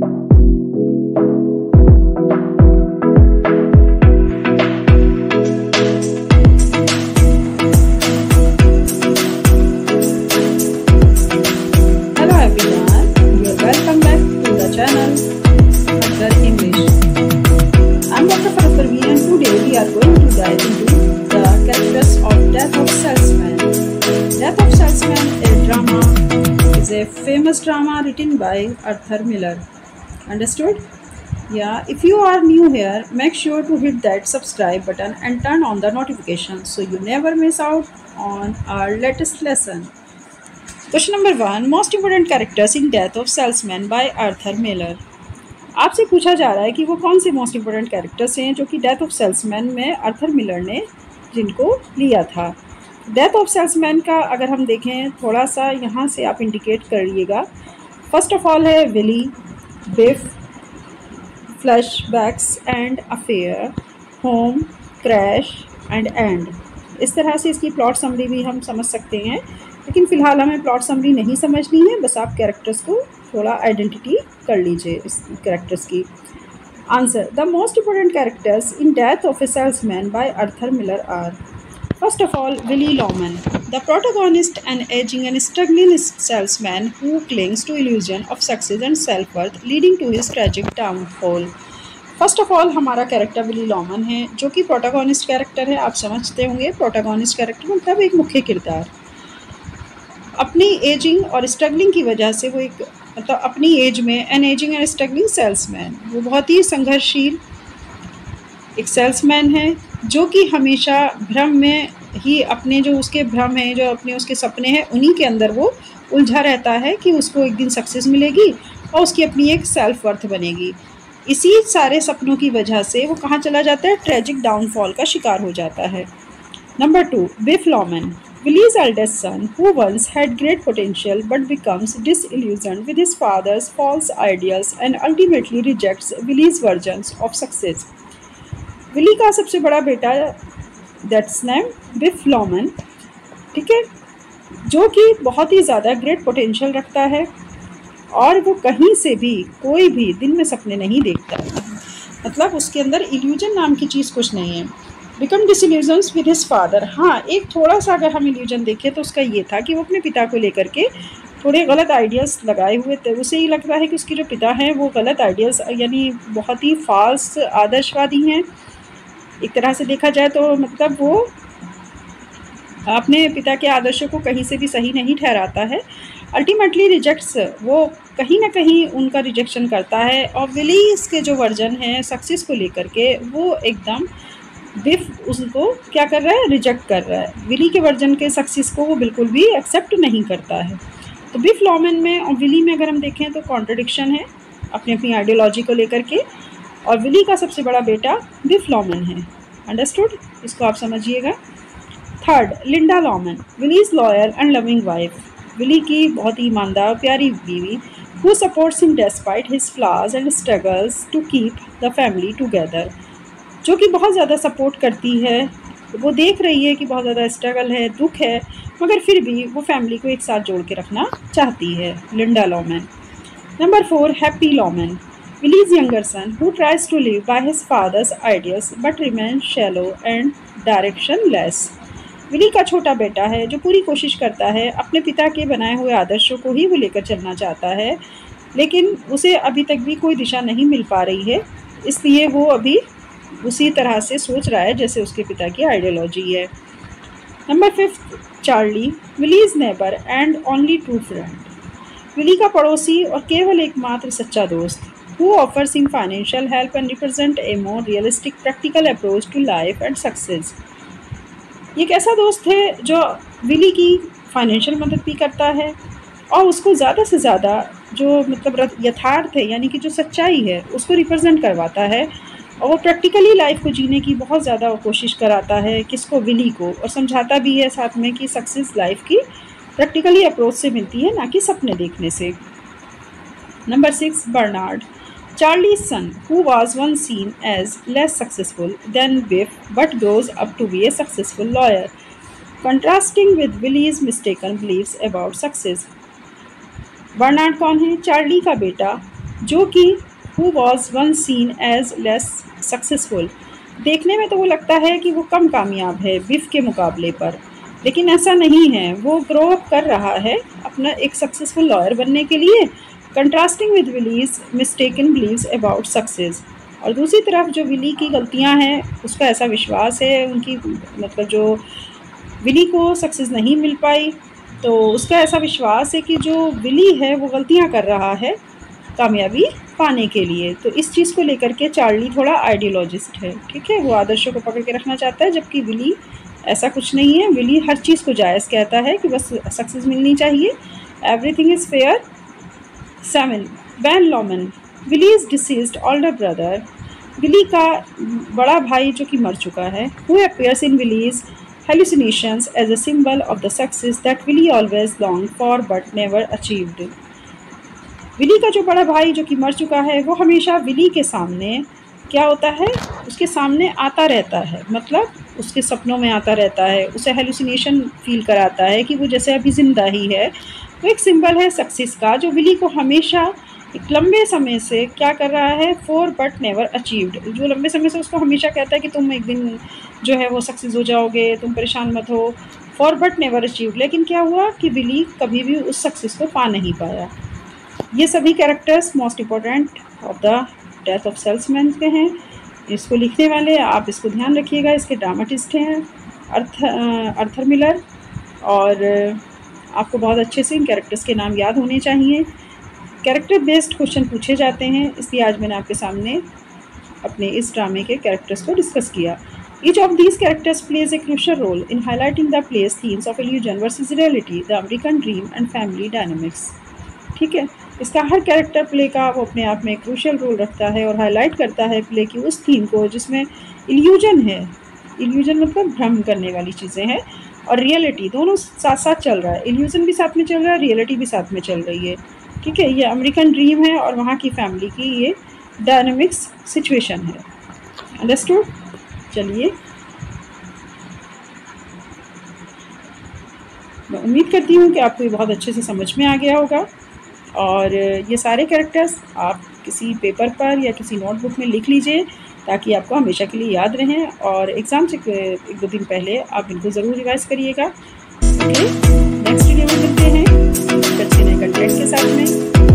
A famous drama written by Arthur Miller. Understood? Yeah, if you are new here, make sure to hit that subscribe button and turn on the notifications so you never miss out on our latest lesson. Question number 1. Most important characters in Death of Salesman by Arthur Miller. आपसे पूछा जा रहा है कि वो कौन से most important characters हैं जो कि डेथ ऑफ सेल्समैन में आर्थर मिलर ने जिनको लिया था। डेथ ऑफ सेल्समैन का अगर हम देखें थोड़ा सा यहाँ से आप इंडिकेट करिएगा। फर्स्ट ऑफ ऑल है Willy, Biff, flashbacks and affair, home, crash and. इस तरह से इसकी प्लॉट समरी भी हम समझ सकते हैं, लेकिन फ़िलहाल हमें प्लॉट समरी नहीं समझनी है, बस आप कैरेक्टर्स को थोड़ा आइडेंटिटी कर लीजिए इस कैरेक्टर्स की। Answer: the most important characters in death of a salesman by Arthur Miller are first of all Willy Loman, the protagonist, an aging and struggling salesman who clings to illusion of success and self-worth, leading to his tragic downfall. First of all हमारा character Willie Lohmann है जो कि protagonist character है। आप समझते होंगे protagonist character मतलब एक मुख्य किरदार। अपनी एजिंग और स्ट्रगलिंग की वजह से वो एक मतलब अपनी एज में an aging and struggling salesman, वो बहुत ही संघर्षशील एक सेल्समैन है जो कि हमेशा भ्रम में ही अपने जो उसके भ्रम हैं, जो अपने उसके सपने हैं, उन्हीं के अंदर वो उलझा रहता है कि उसको एक दिन सक्सेस मिलेगी और उसकी अपनी एक सेल्फ वर्थ बनेगी। इसी सारे सपनों की वजह से वो कहाँ चला जाता है, ट्रेजिक डाउनफॉल का शिकार हो जाता है। Number 2, beef Lohmann, Willy's eldest son, who once had great potential but becomes disillusioned with his father's false ideals and ultimately rejects Willy's versions of success. Willy का सबसे बड़ा बेटा दैट्स नेम बिफ लॉमन, ठीक है, जो कि बहुत ही ज़्यादा ग्रेट पोटेंशियल रखता है और वो कहीं से भी कोई भी दिन में सपने नहीं देखता, मतलब उसके अंदर इल्यूजन नाम की चीज़ कुछ नहीं है। बिकम डिसइल्यूजन्स विद हिज फादर, हाँ एक थोड़ा सा अगर हम इल्यूजन देखें तो उसका ये था कि वो अपने पिता को लेकर के थोड़े गलत आइडियाज़ लगाए हुए थे। उसे ये लगता है कि उसके जो पिता हैं वो गलत आइडियाज़ यानी बहुत ही फाल्स आदर्शवादी हैं। एक तरह से देखा जाए तो मतलब वो अपने पिता के आदर्शों को कहीं से भी सही नहीं ठहराता है। अल्टीमेटली रिजेक्ट्स, वो कहीं ना कहीं उनका रिजेक्शन करता है और विलीज के जो वर्जन है सक्सेस को लेकर के वो एकदम बिफ उसको क्या कर रहा है, रिजेक्ट कर रहा है। विली के वर्जन के सक्सेस को वो बिल्कुल भी एक्सेप्ट नहीं करता है। तो बिफ लॉमन में और विली में अगर हम देखें तो कॉन्ट्रडिक्शन है अपनी अपनी आइडियोलॉजी को लेकर के, और विली का सबसे बड़ा बेटा बिफ लॉमन है। अंडरस्टूड, इसको आप समझिएगा। Third, Linda Loman, Willy's loyal and loving wife, Willy की बहुत ही ईमानदार प्यारी बीवी, who supports him despite his flaws and struggles to keep the family together, जो कि बहुत ज़्यादा सपोर्ट करती है। वो देख रही है कि बहुत ज़्यादा स्ट्रगल है, दुख है, मगर फिर भी वो फैमिली को एक साथ जोड़ के रखना चाहती है, Linda Loman. Number 4, Happy Loman, Willy's younger son, who tries to live by his father's ideas but remains shallow and directionless. Willy का छोटा बेटा है जो पूरी कोशिश करता है, अपने पिता के बनाए हुए आदर्शों को ही वो लेकर चलना चाहता है, लेकिन उसे अभी तक भी कोई दिशा नहीं मिल पा रही है, इसलिए वो अभी उसी तरह से सोच रहा है जैसे उसके पिता की आइडियोलॉजी है। Number 5, Charlie, Willy's neighbour and only true friend, Willy का पड़ोसी और केवल एकमात्र सच्चा दोस्त, who offers him financial help and represent a more realistic practical approach to life and success. ये एक ऐसा दोस्त है जो विली की फाइनेंशियल मदद भी करता है और उसको ज़्यादा से ज़्यादा जो मतलब यथार्थ है यानी कि जो सच्चाई है उसको रिप्रेजेंट करवाता है, और वो प्रैक्टिकली लाइफ को जीने की बहुत ज़्यादा कोशिश कराता है, किसको, विली को, और समझाता भी है साथ में कि सक्सेस लाइफ की प्रैक्टिकली अप्रोच से मिलती है, ना कि सपने देखने से। Number 6, Bernard, Charlie's son, who was once seen as less successful than Biff but grows up to be a successful lawyer, contrasting with Willy's mistaken beliefs about success. Bernard कौन है? चार्ली का बेटा, जो कि who was once seen as less successful. देखने में तो वो लगता है कि वो कम कामयाब है बिफ के मुकाबले पर, लेकिन ऐसा नहीं है। वो ग्रो अप कर रहा है अपना एक सक्सेसफुल लॉयर बनने के लिए, contrasting with Willy's mistaken beliefs about success. और दूसरी तरफ जो विली की गलतियां हैं, उसका ऐसा विश्वास है, उनकी मतलब जो विली को सक्सेस नहीं मिल पाई, तो उसका ऐसा विश्वास है कि जो विली है वो गलतियां कर रहा है कामयाबी पाने के लिए। तो इस चीज़ को लेकर के चार्ली थोड़ा आइडियोलॉजिस्ट है, ठीक है, वो आदर्शों को पकड़ के रखना चाहता है, जबकि विली ऐसा कुछ नहीं है। विली हर चीज़ को जायज़ कहता है कि बस सक्सेस मिलनी चाहिए, everything is fair. 7 Ben Loman, Willy's deceased older brother, Willy का बड़ा भाई जो कि मर चुका है, who appears in Willy's hallucinations as a symbol of the success that Willie always longed for but never achieved। Willy का जो बड़ा भाई जो कि मर चुका है, वो हमेशा विली के सामने क्या होता है, उसके सामने आता रहता है, मतलब उसके सपनों में आता रहता है, उसे हेलुसिनेशन फील कराता है कि वो जैसे अभी ज़िंदा ही है। तो एक सिंबल है सक्सेस का, जो विली को हमेशा एक लंबे समय से क्या कर रहा है, फॉर बट नेवर अचीव्ड, जो लंबे समय से उसको हमेशा कहता है कि तुम एक दिन जो है वो सक्सेस हो जाओगे, तुम परेशान मत हो, फॉर बट नेवर अचीव्ड। लेकिन क्या हुआ कि विली कभी भी उस सक्सेस को पा नहीं पाया। ये सभी characters most important of the death of salesman के हैं। इसको लिखने वाले आप इसको ध्यान रखिएगा, इसके ड्रामाटिस्ट हैं अर्थर मिलर, और आपको बहुत अच्छे से इन कैरेक्टर्स के नाम याद होने चाहिए। कैरेक्टर बेस्ड क्वेश्चन पूछे जाते हैं, इसलिए आज मैंने आपके सामने अपने इस ड्रामे के कैरेक्टर्स को डिस्कस किया। Each of these characters plays a crucial role in highlighting the play's themes of illusion versus reality, the American dream and family dynamics। ठीक है, इसका हर कैरेक्टर प्ले का वो अपने आप में क्रूशियल रोल रखता है और हाईलाइट करता है प्ले की उस थीम को जिसमें इल्यूजन है। इल्यूजन मतलब भ्रम करने वाली चीज़ें हैं, और रियलिटी, दोनों साथ साथ चल रहा है। इल्यूजन भी साथ में चल रहा है, रियलिटी भी साथ में चल रही है। ठीक है, ये अमेरिकन ड्रीम है और वहाँ की फैमिली की ये डायनामिक्स सिचुएशन है। अंडरस्टूड? चलिए, मैं उम्मीद करती हूँ कि आपको ये बहुत अच्छे से समझ में आ गया होगा, और ये सारे कैरेक्टर्स आप किसी पेपर पर या किसी नोटबुक में लिख लीजिए ताकि आपको हमेशा के लिए याद रहें, और एग्ज़ाम से 1-2 दिन पहले आप इनको ज़रूर रिवाइज़ करिएगा। ओके, नेक्स्ट वीडियो में मिलते हैं कुछ अच्छे नए कंटेंट के साथ में।